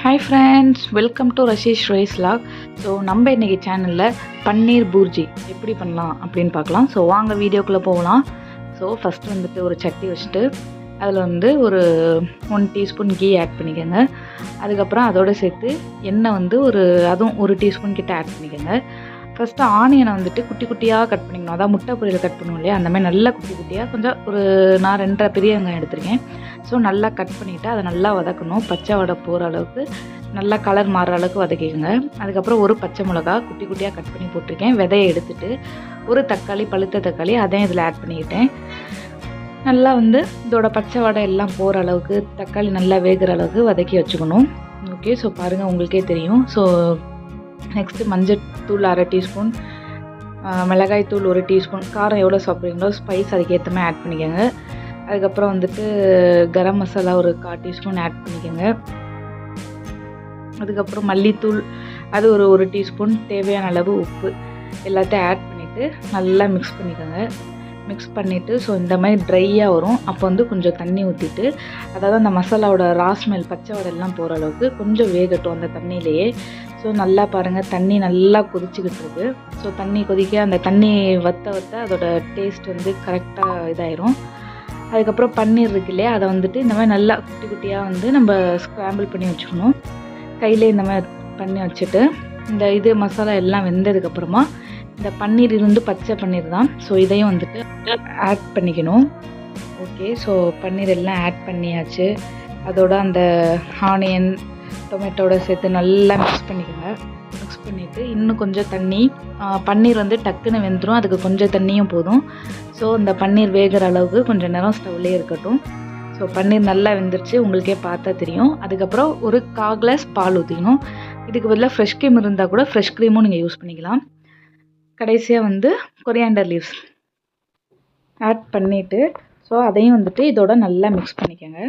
Hi friends, welcome to Rasheesh rice log. So நம்ம இன்றைக்கி சேனலில் பன்னீர் பூர்ஜி எப்படி பண்ணலாம் அப்படின்னு பார்க்கலாம். ஸோ வாங்க வீடியோக்குள்ளே போகலாம். ஸோ ஃபஸ்ட்டு வந்துட்டு ஒரு சட்டி வச்சுட்டு அதில் வந்து ஒரு 1 டீஸ்பூன் கீ ஆட் பண்ணிக்கோங்க. அதுக்கப்புறம் அதோடு சேர்த்து எண்ணெய் வந்து அதுவும் 1 டீஸ்பூன் கிட்ட ஆட் பண்ணிக்கோங்க. ஃபஸ்ட்டு ஆனியனை வந்துட்டு குட்டி குட்டியாக கட் பண்ணிக்கணும். அதான் முட்டை பொரியல் கட் பண்ணுவோம் இல்லையா, அந்த மாதிரி நல்லா குட்டி குட்டியாக கொஞ்சம் நான் 2.5 பெரிய வெங்காயம் எடுத்திருக்கேன். ஸோ நல்லா கட் பண்ணிவிட்டு அதை நல்லா வதக்கணும். பச்சை வடை போகிற அளவுக்கு நல்லா கலர் மாறுற அளவுக்கு வதக்கிக்கோங்க. அதுக்கப்புறம் ஒரு பச்சை மிளகா குட்டி குட்டியாக கட் பண்ணி போட்டிருக்கேன். விதையை எடுத்துகிட்டு ஒரு தக்காளி, பழுத்த தக்காளி அதையும் இதில் ஆட் பண்ணிக்கிட்டேன். நல்லா வந்து இதோட பச்சை வடை எல்லாம் போகிற அளவுக்கு, தக்காளி நல்லா வேகிற அளவுக்கு வதக்கி வச்சுக்கணும். ஓகே, ஸோ பாருங்கள், உங்களுக்கே தெரியும். ஸோ நெக்ஸ்ட்டு மஞ்சள்தூள் 1/2 டீஸ்பூன், மிளகாய் தூள் 1 டீஸ்பூன், காரம் எவ்வளோ சாப்பிட்றீங்களோ ஸ்பைஸ் அதுக்கேற்ற மாதிரி ஆட் பண்ணிக்கோங்க. அதுக்கப்புறம் வந்துட்டு கரம் மசாலா ஒரு 1/4 டீஸ்பூன் ஆட் பண்ணிக்கோங்க. அதுக்கப்புறம் மல்லித்தூள் அது ஒரு 1 டீஸ்பூன், தேவையான அளவு உப்பு எல்லாத்தையும் ஆட் பண்ணிவிட்டு நல்லா மிக்ஸ் பண்ணிக்கோங்க. மிக்ஸ் பண்ணிவிட்டு ஸோ இந்த மாதிரி ட்ரையாக வரும். அப்போ வந்து கொஞ்சம் தண்ணி ஊற்றிட்டு, அதாவது அந்த மசாலாவோட ராஸ்மெல் பச்சை வடையெல்லாம் போகிற அளவுக்கு கொஞ்சம் வேகட்டும் அந்த தண்ணியிலையே. ஸோ நல்லா பாருங்கள், தண்ணி நல்லா கொதிச்சுக்கிட்டு இருக்கு. ஸோ தண்ணி கொதிக்க அந்த தண்ணி வற்ற அதோட டேஸ்ட் வந்து கரெக்டாக இதாயிரும். அதுக்கப்புறம் பன்னீர் இருக்கு இல்லையா, அதை வந்துட்டு இந்த மாதிரி நல்லா குட்டி குட்டியாக வந்து நம்ம ஸ்க்ராம்பிள் பண்ணி வச்சுக்கணும். கையிலே இந்த மாதிரி பண்ணி வச்சுட்டு இந்த மசாலா எல்லாம் வெந்ததுக்கப்புறமா இந்த பன்னீர் இருந்து பச்சை பன்னீர் தான். ஸோ இதையும் வந்துட்டு ஆட் பண்ணிக்கணும். ஓகே, ஸோ பன்னீர் எல்லாம் ஆட் பண்ணியாச்சு. அதோட அந்த ஆனியன் டொமேட்டோட சேர்த்து நல்லா மிக்ஸ் பண்ணிக்கோங்க. மிக்ஸ் பண்ணிவிட்டு இன்னும் கொஞ்சம் தண்ணி, பன்னீர் வந்து டக்குன்னு வெந்துடும், அதுக்கு கொஞ்சம் தண்ணியும் போதும். ஸோ இந்த பன்னீர் வேகிற அளவுக்கு கொஞ்சம் நேரம் ஸ்டவ்லேயே இருக்கட்டும். ஸோ பன்னீர் நல்லா வெந்துருச்சு, உங்களுக்கே பார்த்தா தெரியும். அதுக்கப்புறம் ஒரு 1/4 கிளாஸ் பால் ஊற்றிக்கணும். இதுக்கு பதிலாக ஃப்ரெஷ் க்ரீம் இருந்தால் கூட ஃப்ரெஷ் க்ரீமும் நீங்கள் யூஸ் பண்ணிக்கலாம். கடைசியாக வந்து கொரியாண்டர் லீவ்ஸ் ஆட் பண்ணிவிட்டு ஸோ அதையும் வந்துட்டு இதோட நல்லா மிக்ஸ் பண்ணிக்கோங்க.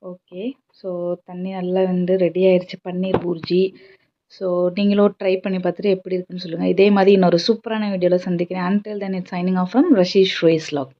ஓகே, ஸோ தண்ணி நல்லா வந்து ரெடி ஆயிடுச்சு பன்னீர் பூர்ஜி. ஸோ நீங்களும் ட்ரை பண்ணி பார்த்துட்டு எப்படி இருக்குன்னு சொல்லுங்கள். இதே மாதிரி இன்னொரு சூப்பரான வீடியோவில் சந்திக்கிறேன். Until then, it's signing off from Rashish Ray Vlog.